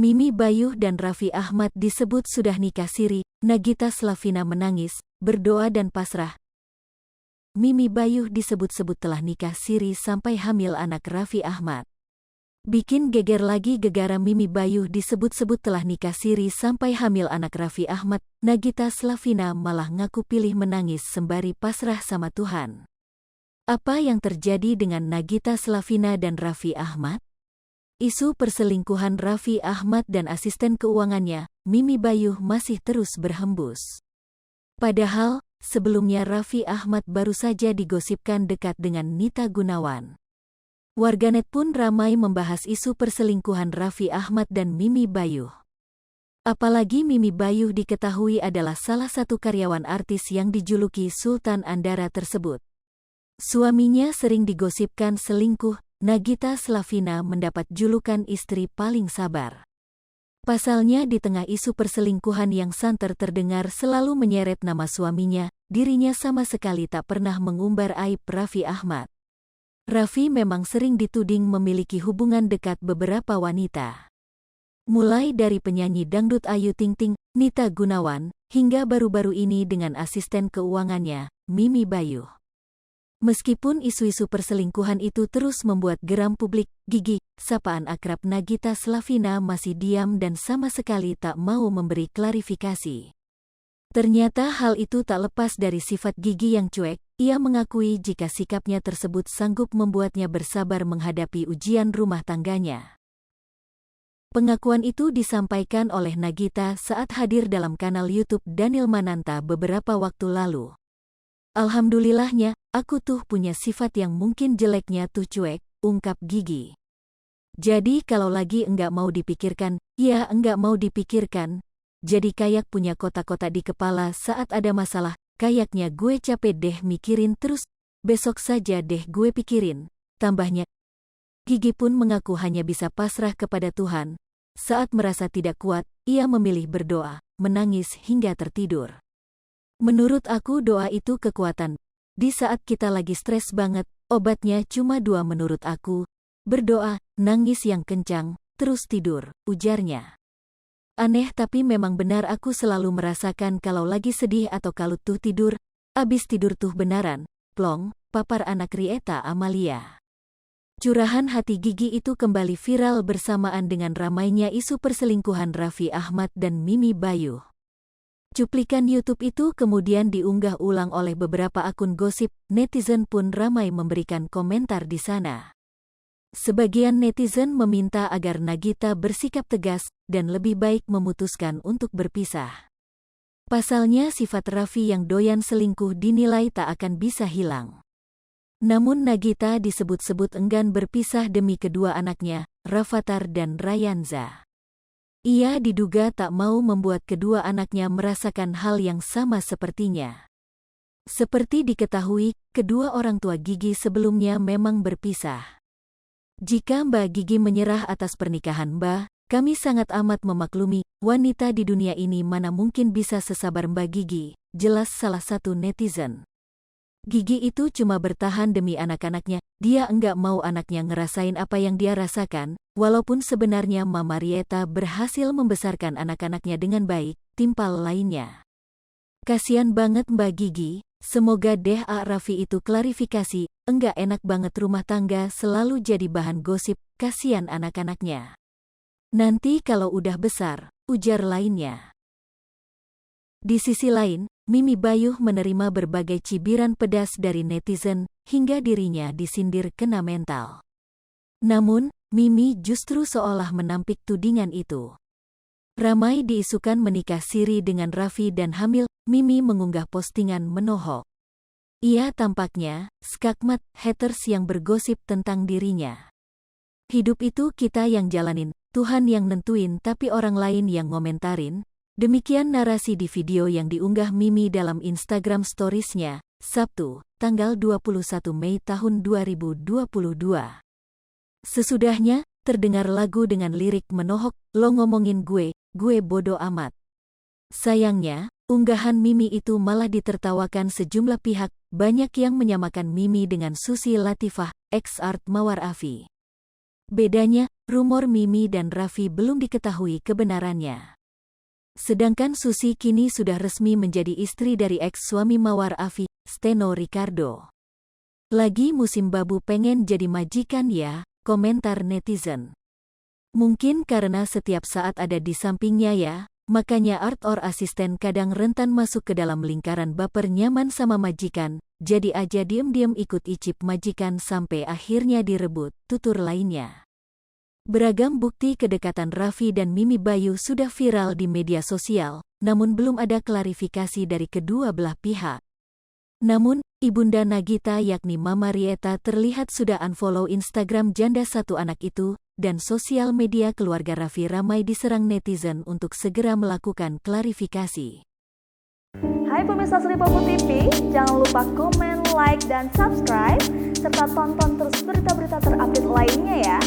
Mimi Bayuh dan Raffi Ahmad disebut sudah nikah siri, Nagita Slavina menangis, berdoa dan pasrah. Mimi Bayuh disebut-sebut telah nikah siri sampai hamil anak Raffi Ahmad. Bikin geger lagi gegara Mimi Bayuh disebut-sebut telah nikah siri sampai hamil anak Raffi Ahmad, Nagita Slavina malah ngaku pilih menangis sembari pasrah sama Tuhan. Apa yang terjadi dengan Nagita Slavina dan Raffi Ahmad? Isu perselingkuhan Raffi Ahmad dan asisten keuangannya, Mimi Bayuh masih terus berhembus. Padahal, sebelumnya Raffi Ahmad baru saja digosipkan dekat dengan Nita Gunawan. Warganet pun ramai membahas isu perselingkuhan Raffi Ahmad dan Mimi Bayuh. Apalagi Mimi Bayuh diketahui adalah salah satu karyawan artis yang dijuluki Sultan Andara tersebut. Suaminya sering digosipkan selingkuh. Nagita Slavina mendapat julukan istri paling sabar. Pasalnya di tengah isu perselingkuhan yang santer terdengar selalu menyeret nama suaminya, dirinya sama sekali tak pernah mengumbar aib Raffi Ahmad. Raffi memang sering dituding memiliki hubungan dekat beberapa wanita. Mulai dari penyanyi dangdut Ayu Ting Ting, Nita Gunawan, hingga baru-baru ini dengan asisten keuangannya, Mimi Bayuh. Meskipun isu-isu perselingkuhan itu terus membuat geram publik, Gigi, sapaan akrab Nagita Slavina masih diam dan sama sekali tak mau memberi klarifikasi. Ternyata hal itu tak lepas dari sifat Gigi yang cuek. Ia mengakui jika sikapnya tersebut sanggup membuatnya bersabar menghadapi ujian rumah tangganya. Pengakuan itu disampaikan oleh Nagita saat hadir dalam kanal YouTube Daniel Mananta beberapa waktu lalu. Alhamdulillahnya, aku tuh punya sifat yang mungkin jeleknya tuh cuek, ungkap Gigi. Jadi kalau lagi enggak mau dipikirkan, ya enggak mau dipikirkan. Jadi kayak punya kotak-kotak di kepala saat ada masalah, kayaknya gue capek deh mikirin terus, besok saja deh gue pikirin, tambahnya. Gigi pun mengaku hanya bisa pasrah kepada Tuhan. Saat merasa tidak kuat, ia memilih berdoa, menangis hingga tertidur. Menurut aku doa itu kekuatan. Di saat kita lagi stres banget, obatnya cuma dua menurut aku. Berdoa, nangis yang kencang, terus tidur, ujarnya. Aneh tapi memang benar aku selalu merasakan kalau lagi sedih atau kalut tuh tidur, abis tidur tuh benaran, plong, papar anak Rieta Amalia. Curahan hati Gigi itu kembali viral bersamaan dengan ramainya isu perselingkuhan Raffi Ahmad dan Mimi Bayuh. Cuplikan YouTube itu kemudian diunggah ulang oleh beberapa akun gosip, netizen pun ramai memberikan komentar di sana. Sebagian netizen meminta agar Nagita bersikap tegas dan lebih baik memutuskan untuk berpisah. Pasalnya sifat Raffi yang doyan selingkuh dinilai tak akan bisa hilang. Namun Nagita disebut-sebut enggan berpisah demi kedua anaknya, Rafathar dan Rayanza. Ia diduga tak mau membuat kedua anaknya merasakan hal yang sama sepertinya. Seperti diketahui, kedua orang tua Gigi sebelumnya memang berpisah. Jika Mbak Gigi menyerah atas pernikahan Mbak, kami sangat amat memaklumi, wanita di dunia ini mana mungkin bisa sesabar Mbak Gigi, jelas salah satu netizen. Gigi itu cuma bertahan demi anak-anaknya, dia enggak mau anaknya ngerasain apa yang dia rasakan, walaupun sebenarnya Mama Rieta berhasil membesarkan anak-anaknya dengan baik, timpal lainnya. Kasian banget Mbak Gigi, semoga deh Raffi itu klarifikasi, enggak enak banget rumah tangga selalu jadi bahan gosip, kasian anak-anaknya. Nanti kalau udah besar, ujar lainnya. Di sisi lain, Mimi Bayuh menerima berbagai cibiran pedas dari netizen, hingga dirinya disindir kena mental. Namun, Mimi justru seolah menampik tudingan itu. Ramai diisukan menikah siri dengan Raffi dan hamil, Mimi mengunggah postingan menohok. Ia tampaknya skakmat haters yang bergosip tentang dirinya. Hidup itu kita yang jalanin, Tuhan yang nentuin tapi orang lain yang ngomentarin. Demikian narasi di video yang diunggah Mimi dalam Instagram Stories-nya, Sabtu, tanggal 21 Mei tahun 2022. Sesudahnya, terdengar lagu dengan lirik menohok, lo ngomongin gue bodo amat. Sayangnya, unggahan Mimi itu malah ditertawakan sejumlah pihak, banyak yang menyamakan Mimi dengan Susi Latifah, ex Art Mawar Afi. Bedanya, rumor Mimi dan Raffi belum diketahui kebenarannya. Sedangkan Susi kini sudah resmi menjadi istri dari ex-suami Mawar Afi, Steno Ricardo. Lagi musim babu pengen jadi majikan ya, komentar netizen. Mungkin karena setiap saat ada di sampingnya ya, makanya art or asisten kadang rentan masuk ke dalam lingkaran baper nyaman sama majikan, jadi aja diem-diem ikut icip majikan sampai akhirnya direbut, tutur lainnya. Beragam bukti kedekatan Raffi dan Mimi Bayu sudah viral di media sosial, namun belum ada klarifikasi dari kedua belah pihak. Namun, ibunda Nagita yakni Mama Rieta terlihat sudah unfollow Instagram janda satu anak itu, dan sosial media keluarga Raffi ramai diserang netizen untuk segera melakukan klarifikasi. Hai pemirsa Sri Popo TV, jangan lupa komen, like, dan subscribe, serta tonton terus berita-berita terupdate lainnya ya.